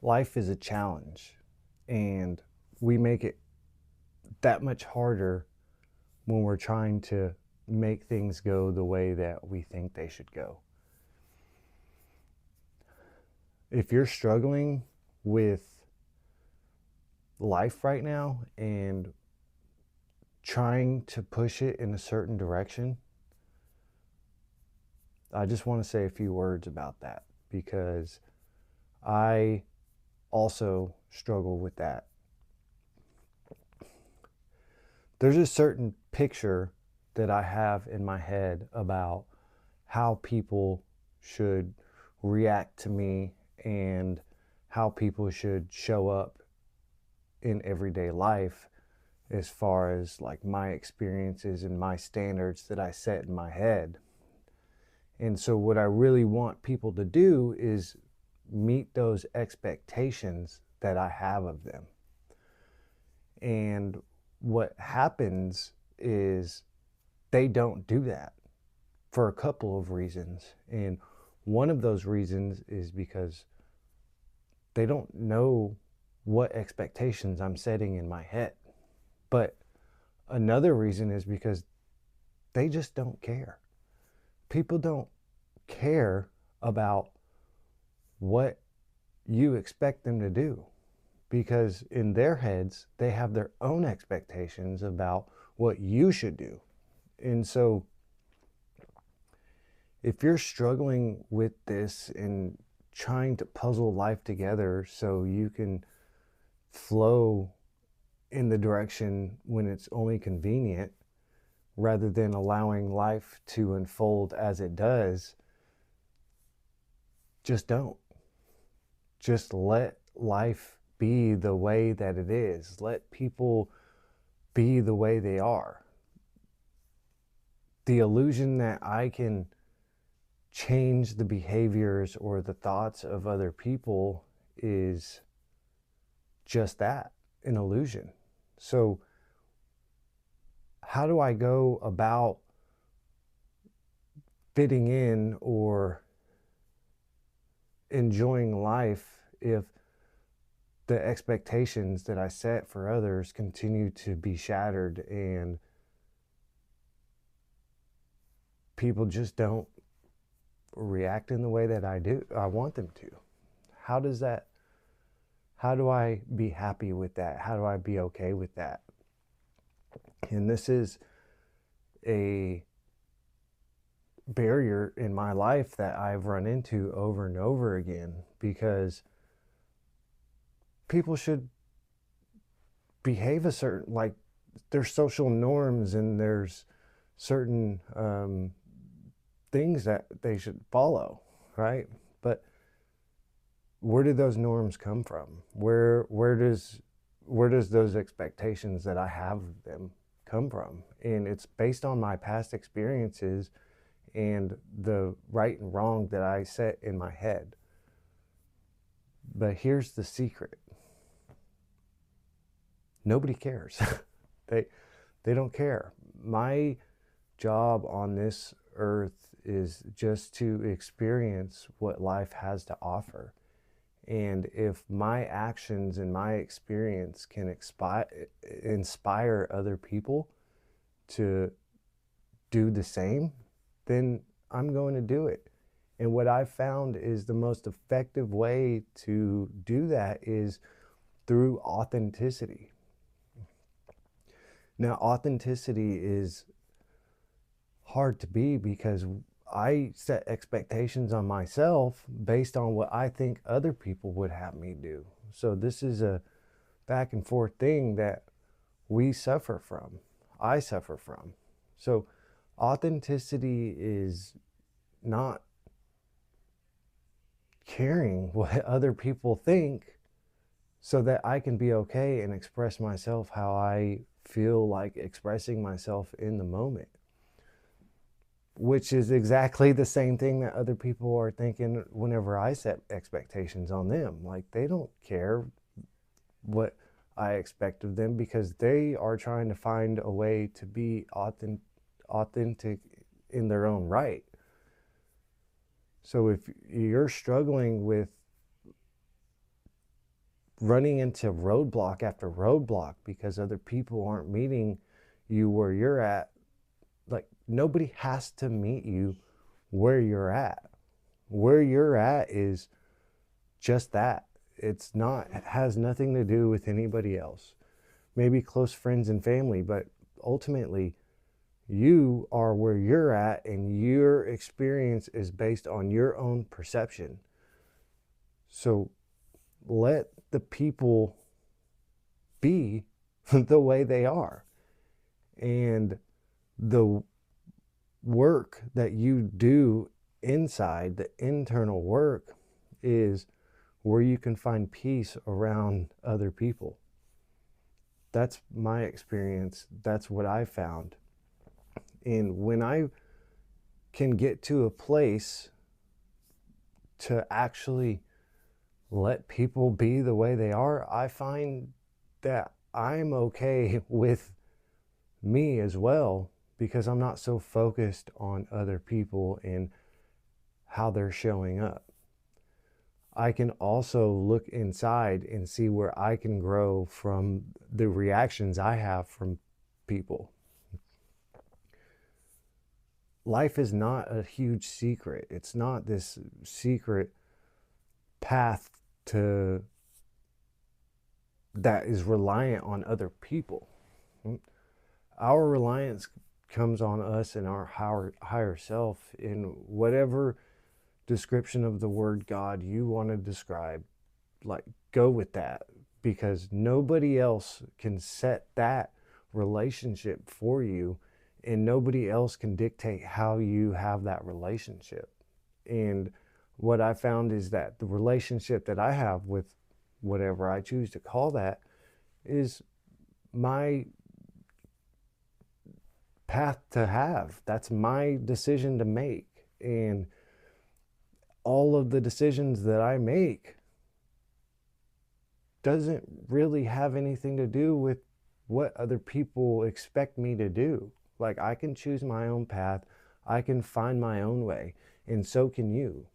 Life is a challenge, and we make it that much harder when we're trying to make things go the way that we think they should go. If you're struggling with life right now and trying to push it in a certain direction, I just want to say a few words about that because I also struggle with that. There's a certain picture that I have in my head about how people should react to me and how people should show up in everyday life as far as like my experiences and my standards that I set in my head. And so what I really want people to do is meet those expectations that I have of them. And what happens is they don't do that for a couple of reasons. And one of those reasons is because they don't know what expectations I'm setting in my head. But another reason is because they just don't care. People don't care about what you expect them to do because in their heads, they have their own expectations about what you should do. And so if you're struggling with this and trying to puzzle life together so you can flow in the direction when it's only convenient rather than allowing life to unfold as it does, just don't. Just let life be the way that it is. Let people be the way they are. The illusion that I can change the behaviors or the thoughts of other people is just that, an illusion. So, how do I go about fitting in or enjoying life if the expectations that I set for others continue to be shattered and people just don't react in the way that I want them to? How does that how do I be happy with that? How do I be okay with that? And this is a barrier in my life that I've run into over and over again because people should behave a certain like there's social norms and there's certain things that they should follow, right? But where do those norms come from? Where does those expectations that I have of them come from? And it's based on my past experiences and the right and wrong that I set in my head. But here's the secret. Nobody cares. they they don't care. My job on this earth is just to experience what life has to offer. And if my actions and my experience can inspire other people to do the same, then I'm going to do it. And what I've found is the most effective way to do that is through authenticity. Now, authenticity is hard to be because I set expectations on myself based on what I think other people would have me do. So this is a back and forth thing that we suffer from. I suffer from. So authenticity is not caring what other people think so that I can be okay and express myself how I feel like expressing myself in the moment, which is exactly the same thing that other people are thinking whenever I set expectations on them. Like they don't care what I expect of them because they are trying to find a way to be authentic in their own right. So if you're struggling with running into roadblock after roadblock because other people aren't meeting you where you're at. Like, nobody has to meet you where you're at. Where you're at is just that. It's not, it has nothing to do with anybody else. Maybe close friends and family, but ultimately you are where you're at, and your experience is based on your own perception. So let the people be the way they are. And the work that you do inside, the internal work, is where you can find peace around other people. That's my experience. That's what I found. And when I can get to a place to actually let people be the way they are, I find that I'm okay with me as well, because I'm not so focused on other people and how they're showing up. I can also look inside and see where I can grow from the reactions I have from people. Life is not a huge secret. It's not this secret path to that is reliant on other people. Our reliance comes on us and our higher self, in whatever description of the word God you want to describe. Like, go with that, because nobody else can set that relationship for you, and nobody else can dictate how you have that relationship. And what I found is that the relationship that I have with whatever I choose to call that is my path to have. That's my decision to make. And all of the decisions that I make doesn't really have anything to do with what other people expect me to do. Like, I can choose my own path. I can find my own way, and so can you.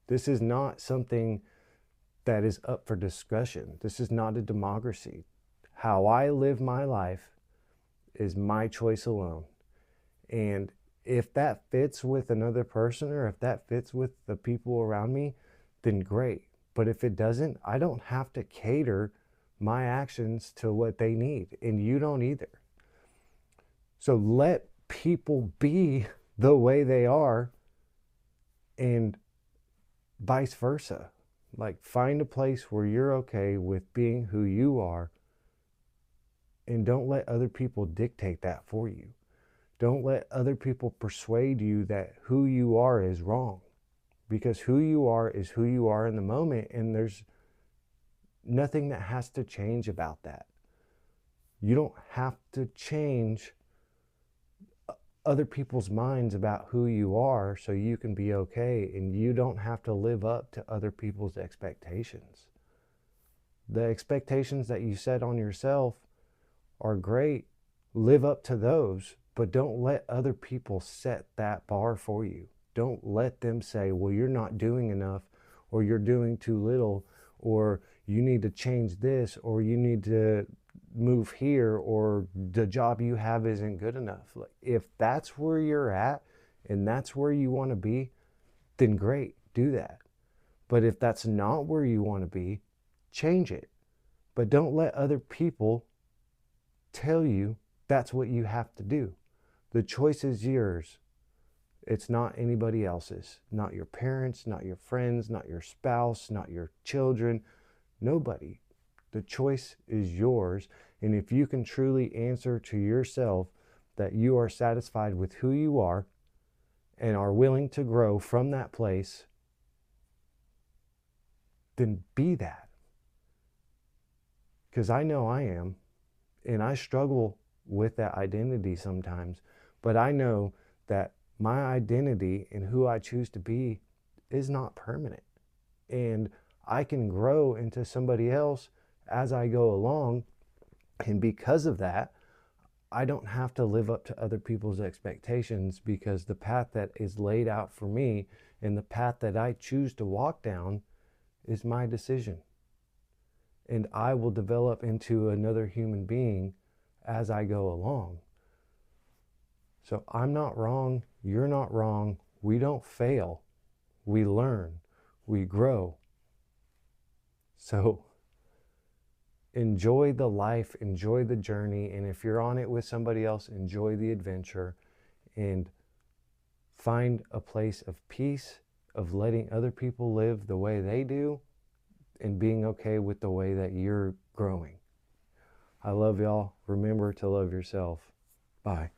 This is not something that is up for discussion. This is not a democracy. How I live my life is my choice alone. And if that fits with another person, or if that fits with the people around me, then great. But if it doesn't, I don't have to cater my actions to what they need, and you don't either. So let people be the way they are, and vice versa. Like, find a place where you're okay with being who you are, and don't let other people dictate that for you. Don't let other people persuade you that who you are is wrong, because who you are is who you are in the moment, and there's nothing that has to change about that. You don't have to change other people's minds about who you are so you can be okay, and you don't have to live up to other people's expectations. The expectations that you set on yourself are great. Live up to those, but don't let other people set that bar for you. Don't let them say, well, you're not doing enough, or you're doing too little, or you need to change this, or you need to move here, or the job you have isn't good enough. Like, if that's where you're at and that's where you want to be, then great, do that. But if that's not where you want to be, change it. But don't let other people tell you that's what you have to do. The choice is yours. It's not anybody else's. Not your parents, not your friends, not your spouse, not your children. Nobody. The choice is yours. And if you can truly answer to yourself that you are satisfied with who you are and are willing to grow from that place, then be that. Because I know I am, and I struggle with that identity sometimes. But I know that my identity and who I choose to be is not permanent. And I can grow into somebody else as I go along. And because of that, I don't have to live up to other people's expectations, because the path that is laid out for me and the path that I choose to walk down is my decision. and I will develop into another human being as I go along. So I'm not wrong. You're not wrong. We don't fail. We learn. We grow. So enjoy the life, enjoy the journey. And if you're on it with somebody else, enjoy the adventure and find a place of peace, of letting other people live the way they do and being okay with the way that you're growing. I love y'all. Remember to love yourself. Bye.